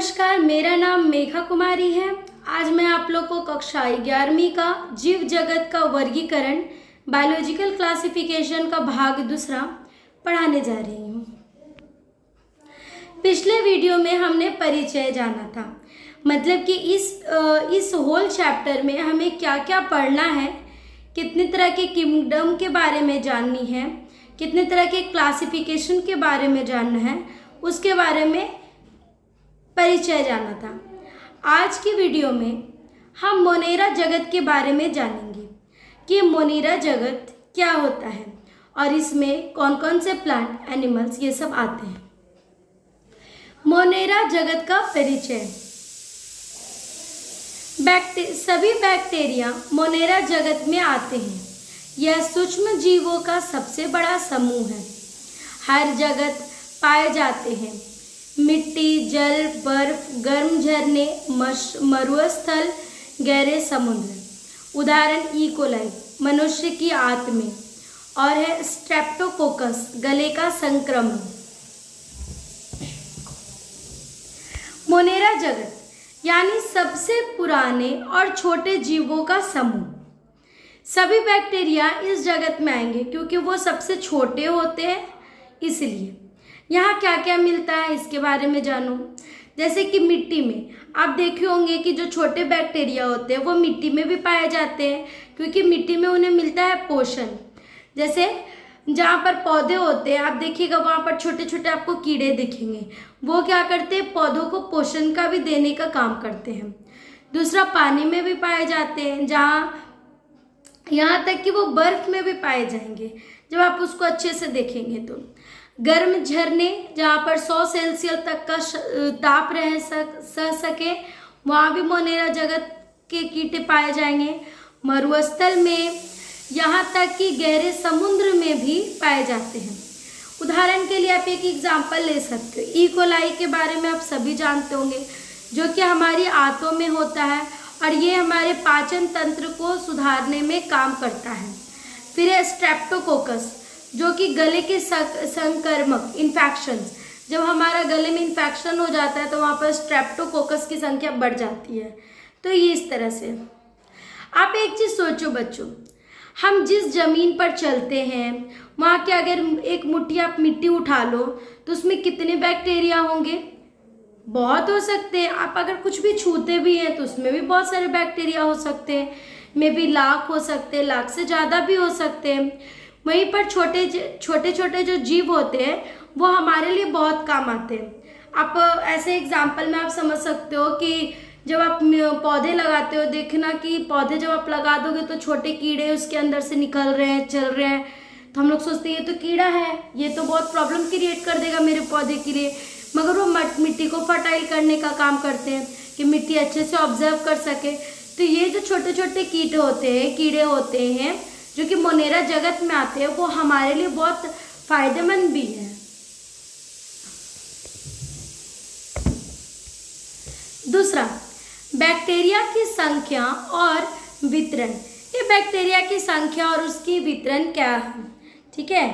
नमस्कार, मेरा नाम मेघा कुमारी है। आज मैं आप लोग को कक्षा 11वीं का जीव जगत का वर्गीकरण बायोलॉजिकल क्लासिफिकेशन का भाग दूसरा पढ़ाने जा रही हूँ। पिछले वीडियो में हमने परिचय जाना था, मतलब कि इस होल चैप्टर में हमें क्या क्या पढ़ना है, कितने तरह के किंगडम के बारे में जाननी है, कितने तरह के क्लासिफिकेशन के बारे में जानना है, उसके बारे में परिचय जाना था। आज की वीडियो में हम मोनेरा जगत के बारे में जानेंगे कि मोनेरा जगत क्या होता है और इसमें कौन कौन से प्लांट, एनिमल्स ये सब आते हैं। मोनेरा जगत का परिचय। सभी बैक्टीरिया मोनेरा जगत में आते हैं। यह सूक्ष्म जीवों का सबसे बड़ा समूह है। हर जगत पाए जाते हैं। मिट्टी, जल, बर्फ, गर्म झरने, मरुस्थल, गहरे समुद्र। उदाहरण ई कोलाई मनुष्य की आंत और है स्ट्रेप्टोकोकस गले का संक्रमण। मोनेरा जगत यानी सबसे पुराने और छोटे जीवों का समूह। सभी बैक्टीरिया इस जगत में आएंगे क्योंकि वो सबसे छोटे होते हैं, इसलिए यहाँ क्या क्या मिलता है इसके बारे में जानो। जैसे कि मिट्टी में आप देखे होंगे कि जो छोटे बैक्टीरिया होते हैं वो मिट्टी में भी पाए जाते हैं क्योंकि मिट्टी में उन्हें मिलता है पोषण। जैसे जहाँ पर पौधे होते हैं आप देखिएगा वहाँ पर छोटे छोटे आपको कीड़े दिखेंगे, वो क्या करते हैं, पौधों को पोषण का भी देने का काम करते हैं। दूसरा, पानी में भी पाए जाते हैं, यहाँ तक कि वो बर्फ में भी पाए जाएंगे जब आप उसको अच्छे से देखेंगे तो। गर्म झरने जहाँ पर 100 सेल्सियस तक का ताप सह सके, वहाँ भी मोनेरा जगत के कीटे पाए जाएंगे। मरुस्थल में यहाँ तक कि गहरे समुद्र में भी पाए जाते हैं। उदाहरण के लिए आप एक एग्जाम्पल ले सकते हो, ई कोलाई के बारे में आप सभी जानते होंगे, जो कि हमारी आंतों में होता है और ये हमारे पाचन तंत्र को सुधारने में काम करता है। फिर है स्ट्रेप्टोकोकस, जो कि गले के संक्रमक इन्फेक्शंस, जब हमारा गले में इन्फेक्शन हो जाता है तो वहाँ पर स्ट्रेप्टोकोकस की संख्या बढ़ जाती है। तो ये इस तरह से। आप एक चीज़ सोचो बच्चों, हम जिस जमीन पर चलते हैं वहाँ के अगर एक मुट्ठी आप मिट्टी उठा लो तो उसमें कितने बैक्टीरिया होंगे? बहुत हो सकते हैं। आप अगर कुछ भी छूते भी हैं तो उसमें भी बहुत सारे बैक्टीरिया हो सकते हैं, मे बी लाख हो सकते हैं, लाख से ज़्यादा भी हो सकते हैं। वहीं पर छोटे छोटे जो जीव होते हैं वो हमारे लिए बहुत काम आते हैं। आप ऐसे एग्जाम्पल में आप समझ सकते हो कि जब आप पौधे लगाते हो, देखना कि पौधे जब आप लगा दोगे तो छोटे कीड़े उसके अंदर से निकल रहे हैं, चल रहे हैं, तो हम लोग सोचते हैं ये तो कीड़ा है, ये तो बहुत प्रॉब्लम क्रिएट कर देगा मेरे पौधे के लिए, मगर वो मिट्टी को फर्टाइल करने का काम करते हैं कि मिट्टी अच्छे से ऑब्जर्व कर सके। तो ये जो छोटे छोटे कीड़े होते हैं जो कि मोनेरा जगत में आते हैं, वो हमारे लिए बहुत फायदेमंद भी है। दूसरा, बैक्टीरिया की संख्या और वितरण। ये बैक्टीरिया की संख्या और उसकी वितरण क्या है, ठीक है।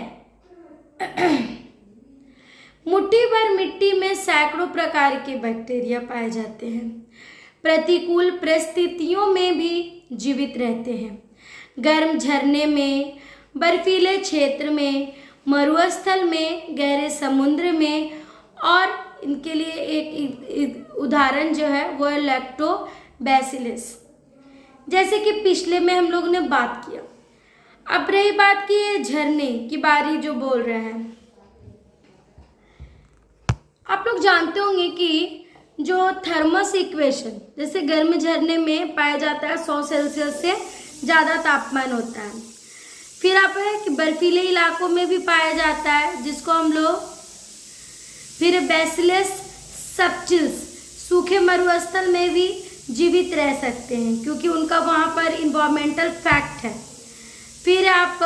मुट्ठी भर मिट्टी में सैकड़ों प्रकार के बैक्टीरिया पाए जाते हैं। प्रतिकूल परिस्थितियों में भी जीवित रहते हैं। गर्म झरने में, बर्फीले क्षेत्र में, मरुस्थल में, गहरे समुद्र में, और इनके लिए एक उदाहरण जो है वो है लैक्टोबैसिलस। जैसे कि पिछले में हम लोग ने बात किया। अब रही बात की ये झरने की बारी जो बोल रहे हैं, आप लोग जानते होंगे कि जो थर्मस इक्वेशन, जैसे गर्म झरने में पाया जाता है 100 सेल्सियस से ज़्यादा तापमान होता है। फिर आप है कि बर्फीले इलाकों में भी पाया जाता है, जिसको हम लोग फिर बैसिलस सबटिल्स सूखे मरुस्थल में भी जीवित रह सकते हैं क्योंकि उनका वहाँ पर इन्वायरमेंटल फैक्ट है। फिर आप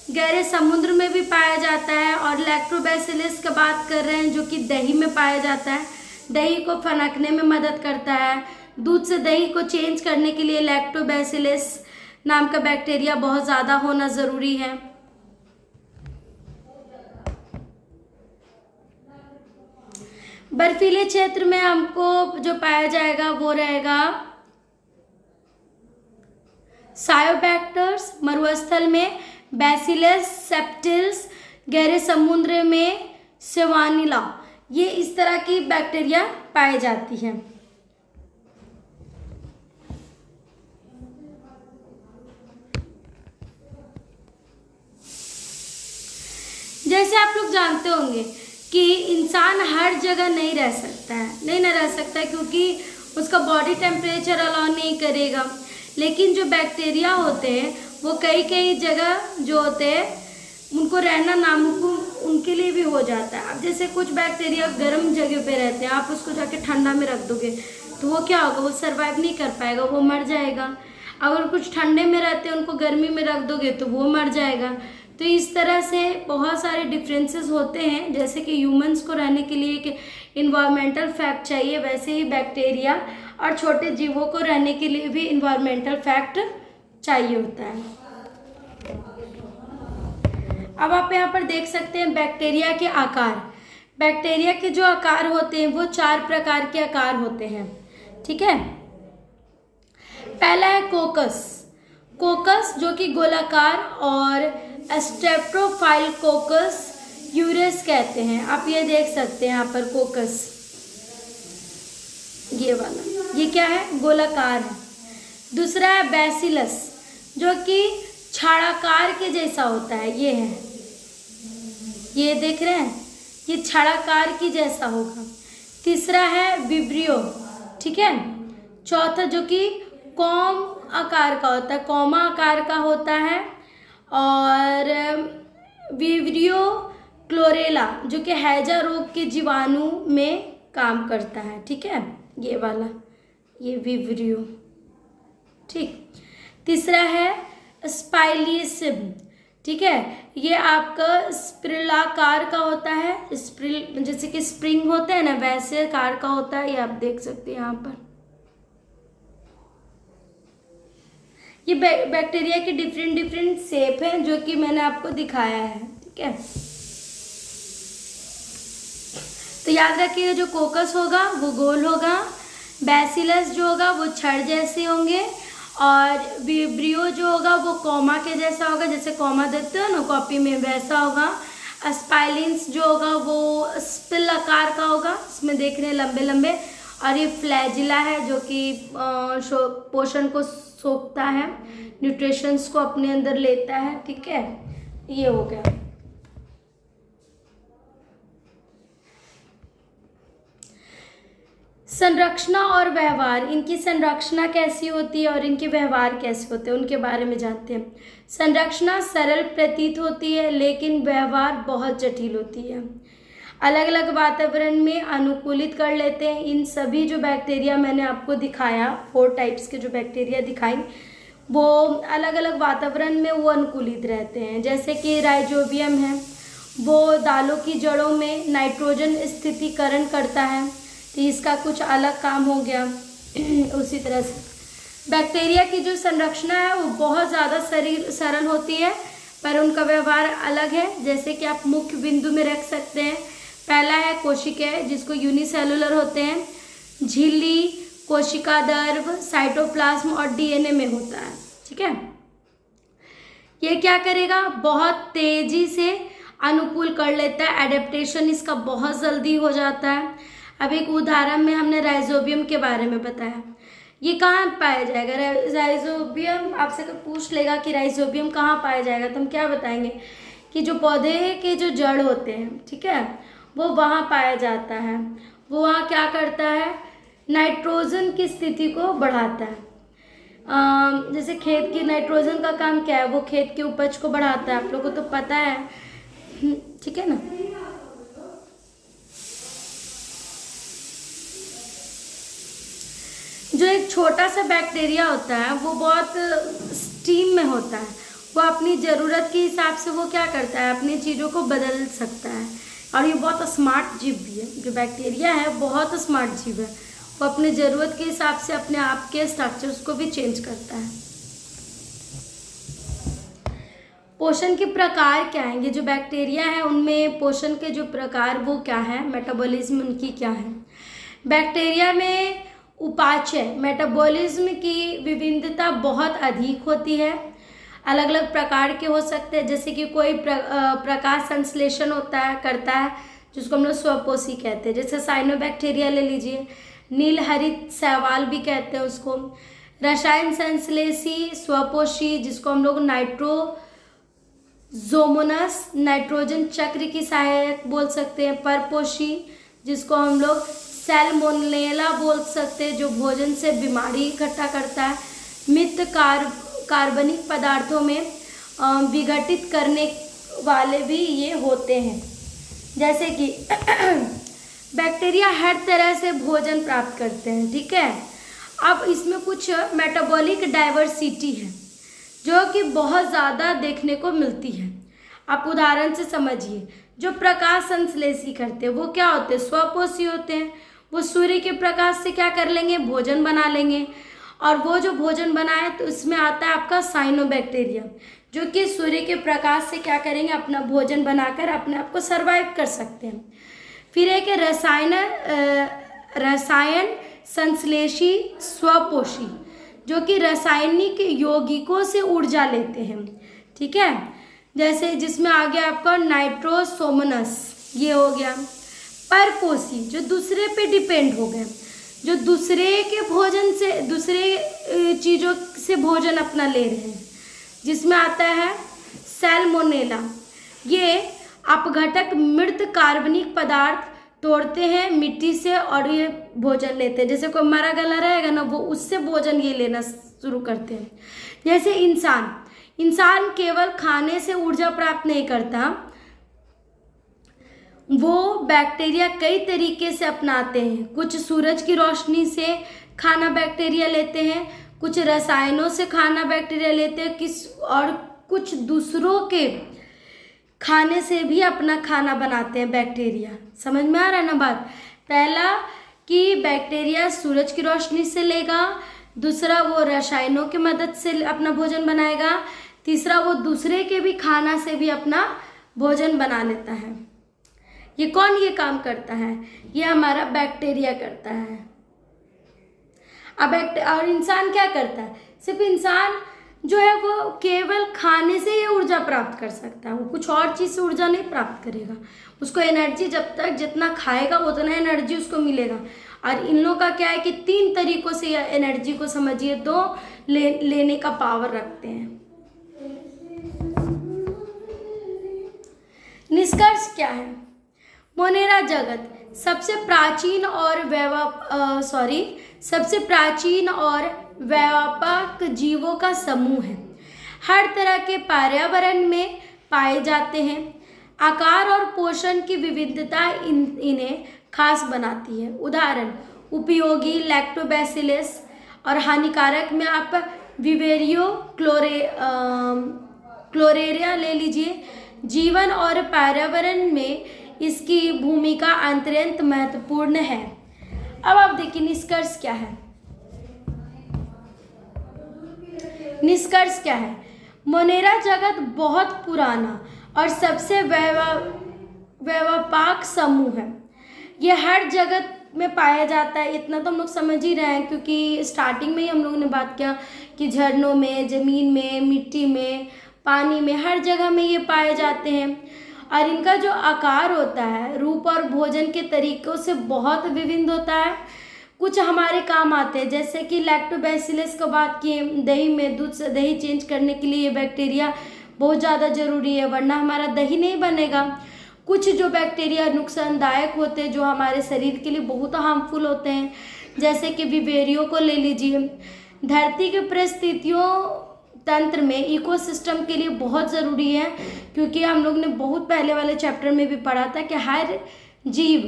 गहरे समुद्र में भी पाया जाता है, और लैक्टोबैसिलस का बात कर रहे हैं जो कि दही में पाया जाता है, दही को फनकने में मदद करता है। दूध से दही को चेंज करने के लिए लैक्टोबैसिलस नाम का बैक्टीरिया बहुत ज़्यादा होना ज़रूरी है। बर्फीले क्षेत्र में हमको जो पाया जाएगा वो रहेगा सायोबैक्टर्स, मरुस्थल में बैसिलस सेप्टिल्स, गहरे समुद्र में सेवानिला। ये इस तरह की बैक्टीरिया पाई जाती हैं। जैसे आप लोग जानते होंगे कि इंसान हर जगह नहीं रह सकता है, नहीं ना रह सकता है, क्योंकि उसका बॉडी टेम्परेचर अलाउ नहीं करेगा। लेकिन जो बैक्टीरिया होते हैं वो कई कई जगह जो होते हैं उनको रहना नामुमकिन उनके लिए भी हो जाता है। अब जैसे कुछ बैक्टीरिया गर्म जगह पे रहते हैं, आप उसको जाके ठंडा में रख दोगे तो वो क्या होगा, वो सर्वाइव नहीं कर पाएगा, वो मर जाएगा। अगर कुछ ठंडे में रहते हैं उनको गर्मी में रख दोगे तो वो मर जाएगा। तो इस तरह से बहुत सारे डिफरेंसेस होते हैं। जैसे कि ह्यूमंस को रहने के लिए एक इन्वायरमेंटल फैक्ट चाहिए, वैसे ही बैक्टीरिया और छोटे जीवों को रहने के लिए भी इन्वायरमेंटल फैक्ट चाहिए होता है। अब आप यहाँ पर देख सकते हैं बैक्टीरिया के आकार। बैक्टीरिया के जो आकार होते हैं वो 4 प्रकार के आकार होते हैं, ठीक है। पहला है कोकस। कोकस जो कि गोलाकार, और स्टेप्टोफाइलोकोकस यूरेस कहते हैं। आप ये देख सकते हैं यहाँ पर कोकस, ये वाला, ये क्या है, गोलाकार है। दूसरा है बैसिलस जो कि छाड़ाकार के जैसा होता है, ये है, ये देख रहे हैं, ये छाड़ाकार की जैसा होगा। तीसरा है विब्रियो, ठीक है। चौथा जो कि कॉम आकार का होता है, कॉमा आकार का होता है। और विब्रियो क्लोरेला जो कि हैजा रोग के जीवाणु में काम करता है, ठीक है, ये वाला, ये विब्रियो, ठीक। तीसरा है स्पाइलिसिम, ठीक है, ये आपका स्प्रिलाकार का होता है, स्प्रिल जैसे कि स्प्रिंग होता है ना वैसे आकार का होता है, ये आप देख सकते हैं यहाँ पर। ये बैक्टीरिया के डिफरेंट शेप हैं जो कि मैंने आपको दिखाया है, ठीक है। तो याद रखिए जो कोकस होगा वो गोल होगा, बैसिलस जो होगा वो छड़ जैसे होंगे, और विब्रियो जो होगा वो कॉमा के जैसा होगा, जैसे कॉमा देखते हो ना कॉपी में वैसा होगा। स्पाइलिन्स जो होगा वो स्पिल आकार का होगा, इसमें देख रहे हैं लंबे लंबे। और ये फ्लैजिला है जो कि पोषण को सोखता है, न्यूट्रिशंस को अपने अंदर लेता है, ठीक है, ये हो गया। संरचना और व्यवहार, इनकी संरचना कैसी होती है और इनके व्यवहार कैसे होते हैं उनके बारे में जानते हैं। संरचना सरल प्रतीत होती है लेकिन व्यवहार बहुत जटिल होती है। अलग अलग वातावरण में अनुकूलित कर लेते हैं। इन सभी जो बैक्टीरिया मैंने आपको दिखाया, 4 टाइप्स के जो बैक्टीरिया दिखाई, वो अलग अलग वातावरण में वो अनुकूलित रहते हैं। जैसे कि राइजोबियम है, वो दालों की जड़ों में नाइट्रोजन स्थितीकरण करता है, तो इसका कुछ अलग काम हो गया। उसी तरह से बैक्टीरिया की जो संरचना है वो बहुत ज़्यादा सरल होती है, पर उनका व्यवहार अलग है। जैसे कि आप मुख्य बिंदु में रख सकते हैं। पहला है कोशिकाएं जिसको यूनिसेलुलर होते हैं, झिल्ली, कोशिका द्रव, साइटोप्लाज्म और डीएनए में होता है, ठीक है। ये क्या करेगा, बहुत तेजी से अनुकूल कर लेता है, एडेप्टेशन इसका बहुत जल्दी हो जाता है। अब एक उदाहरण में हमने राइजोबियम के बारे में बताया। ये कहाँ पाया जाएगा राइजोबियम, आपसे कोई पूछ लेगा कि राइजोबियम कहाँ पाया जाएगा तो हम क्या बताएंगे कि जो पौधे के जो जड़ होते हैं, ठीक है, वो वहाँ पाया जाता है। वो वहाँ क्या करता है, नाइट्रोजन की स्थिति को बढ़ाता है। जैसे खेत की नाइट्रोजन का काम क्या है, वो खेत की उपज को बढ़ाता है, आप लोगों को तो पता है, ठीक है ना। जो एक छोटा सा बैक्टीरिया होता है वो बहुत स्टीम में होता है, वो अपनी ज़रूरत के हिसाब से वो क्या करता है, अपनी चीज़ों को बदल सकता है। और ये बहुत स्मार्ट जीव भी है, जो बैक्टीरिया है बहुत स्मार्ट जीव है, वो अपने ज़रूरत के हिसाब से अपने आप के स्ट्रक्चर्स को भी चेंज करता है। पोषण के प्रकार क्या हैं, ये जो बैक्टीरिया है उनमें पोषण के जो प्रकार वो क्या है, मेटाबॉलिज्म उनकी क्या है। बैक्टीरिया में उपापचय मेटाबॉलिज्म की विभिन्नता बहुत अधिक होती है, अलग अलग प्रकार के हो सकते हैं, जैसे कि कोई प्रकाश संश्लेषण करता है जिसको हम लोग स्वपोषी कहते हैं, जैसे साइनोबैक्टीरिया ले लीजिए, नील हरित शैवाल भी कहते हैं उसको। रसायन संश्लेषी स्वपोषी जिसको हम लोग नाइट्रोजोमोनस नाइट्रोजन चक्र की सहायक बोल सकते हैं। परपोषी जिसको हम लोग सैल्मोनेला बोल सकते हैं, जो भोजन से बीमारी इकट्ठा करता है। मित्र कार्बनिक पदार्थों में विघटित करने वाले भी ये होते हैं, जैसे कि बैक्टीरिया हर तरह से भोजन प्राप्त करते हैं, ठीक है। अब इसमें कुछ मेटाबॉलिक डाइवर्सिटी है जो कि बहुत ज़्यादा देखने को मिलती है। आप उदाहरण से समझिए, जो प्रकाश संश्लेषी करते हैं वो क्या होते हैं, स्वपोषी होते हैं। वो सूर्य के प्रकाश से क्या कर लेंगे, भोजन बना लेंगे, और वो जो भोजन बनाए तो इसमें आता है आपका साइनोबैक्टीरिया, जो कि सूर्य के प्रकाश से क्या करेंगे, अपना भोजन बनाकर अपने आप को सर्वाइव कर सकते हैं। फिर एक रसायन संश्लेषी स्वपोषी, जो कि रासायनिक यौगिकों से ऊर्जा लेते हैं, ठीक है। जैसे जिसमें आ गया आपका नाइट्रोसोमोनस, ये हो गया। परपोषी जो दूसरे पे डिपेंड हो गए, जो दूसरे के भोजन से, दूसरे चीज़ों से भोजन अपना ले रहे हैं, जिसमें आता है सैल्मोनेला। ये अपघटक मृत कार्बनिक पदार्थ तोड़ते हैं मिट्टी से और ये भोजन लेते हैं। जैसे कोई मरा गला रहेगा ना, वो उससे भोजन ये लेना शुरू करते हैं। जैसे इंसान केवल खाने से ऊर्जा प्राप्त नहीं करता, वो बैक्टीरिया कई तरीके से अपनाते हैं। कुछ सूरज की रोशनी से खाना बैक्टीरिया लेते हैं, कुछ रसायनों से खाना बैक्टीरिया लेते हैं, और कुछ दूसरों के खाने से भी अपना खाना बनाते हैं बैक्टीरिया। समझ में आ रहा है ना बात। पहला कि बैक्टीरिया सूरज की रोशनी से लेगा, दूसरा वो रसायनों की मदद से अपना भोजन बनाएगा, तीसरा वो दूसरे के भी खाना से भी अपना भोजन बना लेता है। ये कौन ये काम करता है, ये हमारा बैक्टीरिया करता है। अब और इंसान क्या करता है, सिर्फ इंसान जो है वो केवल खाने से ही ऊर्जा प्राप्त कर सकता है, वो कुछ और चीज़ से ऊर्जा नहीं प्राप्त करेगा। उसको एनर्जी जब तक जितना खाएगा उतना एनर्जी उसको मिलेगा। और इन लोगों का क्या है कि 3 तरीकों से एनर्जी को समझिए लेने का पावर रखते हैं। निष्कर्ष क्या है, मोनेरा जगत सबसे प्राचीन और व्यापक जीवों का समूह है। हर तरह के पर्यावरण में पाए जाते हैं। आकार और पोषण की विविधता इन्हें खास बनाती है। उदाहरण उपयोगी लैक्टोबैसिलस और हानिकारक में आप विवेरियो क्लोरेरिया ले लीजिए। जीवन और पर्यावरण में इसकी भूमिका अत्यंत महत्वपूर्ण है। अब आप देखिए निष्कर्ष क्या है। निष्कर्ष क्या है, मोनेरा जगत बहुत पुराना और सबसे व्यापक समूह है। ये हर जगत में पाया जाता है, इतना तो हम लोग समझ ही रहे हैं, क्योंकि स्टार्टिंग में ही हम लोगों ने बात किया कि झरनों में, ज़मीन में, मिट्टी में, पानी में, हर जगह में ये पाए जाते हैं। और इनका जो आकार होता है, रूप और भोजन के तरीक़ों से बहुत विभिन्न होता है। कुछ हमारे काम आते हैं, जैसे कि लैक्टोबैसिलस को बात किए, दही में दूध से दही चेंज करने के लिए ये बैक्टीरिया बहुत ज़्यादा ज़रूरी है, वरना हमारा दही नहीं बनेगा। कुछ जो बैक्टीरिया नुकसानदायक होते हैं, जो हमारे शरीर के लिए बहुत हार्मफुल होते हैं, जैसे कि विवेरियो को ले लीजिए। धरती के परिस्थितियों तंत्र में इकोसिस्टम के लिए बहुत ज़रूरी है, क्योंकि हम लोग ने बहुत पहले वाले चैप्टर में भी पढ़ा था कि हर जीव,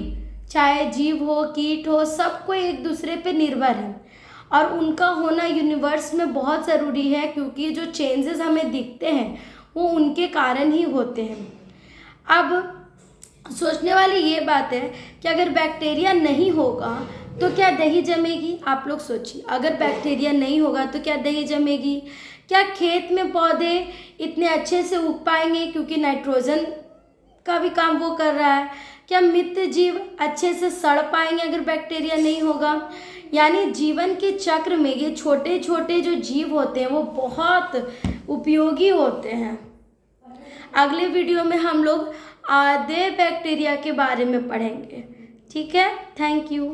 चाहे जीव हो, कीट हो, सबको एक दूसरे पे निर्भर है और उनका होना यूनिवर्स में बहुत ज़रूरी है, क्योंकि जो चेंजेस हमें दिखते हैं वो उनके कारण ही होते हैं। अब सोचने वाली ये बात है कि अगर बैक्टीरिया नहीं होगा तो क्या दही जमेगी? आप लोग सोचिए, अगर बैक्टीरिया नहीं होगा तो क्या दही जमेगी? क्या खेत में पौधे इतने अच्छे से उग पाएंगे, क्योंकि नाइट्रोजन का भी काम वो कर रहा है। क्या मित्र जीव अच्छे से सड़ पाएंगे अगर बैक्टीरिया नहीं होगा। यानी जीवन के चक्र में ये छोटे छोटे जो जीव होते हैं वो बहुत उपयोगी होते हैं। अगले वीडियो में हम लोग आधे बैक्टीरिया के बारे में पढ़ेंगे। ठीक है, थैंक यू।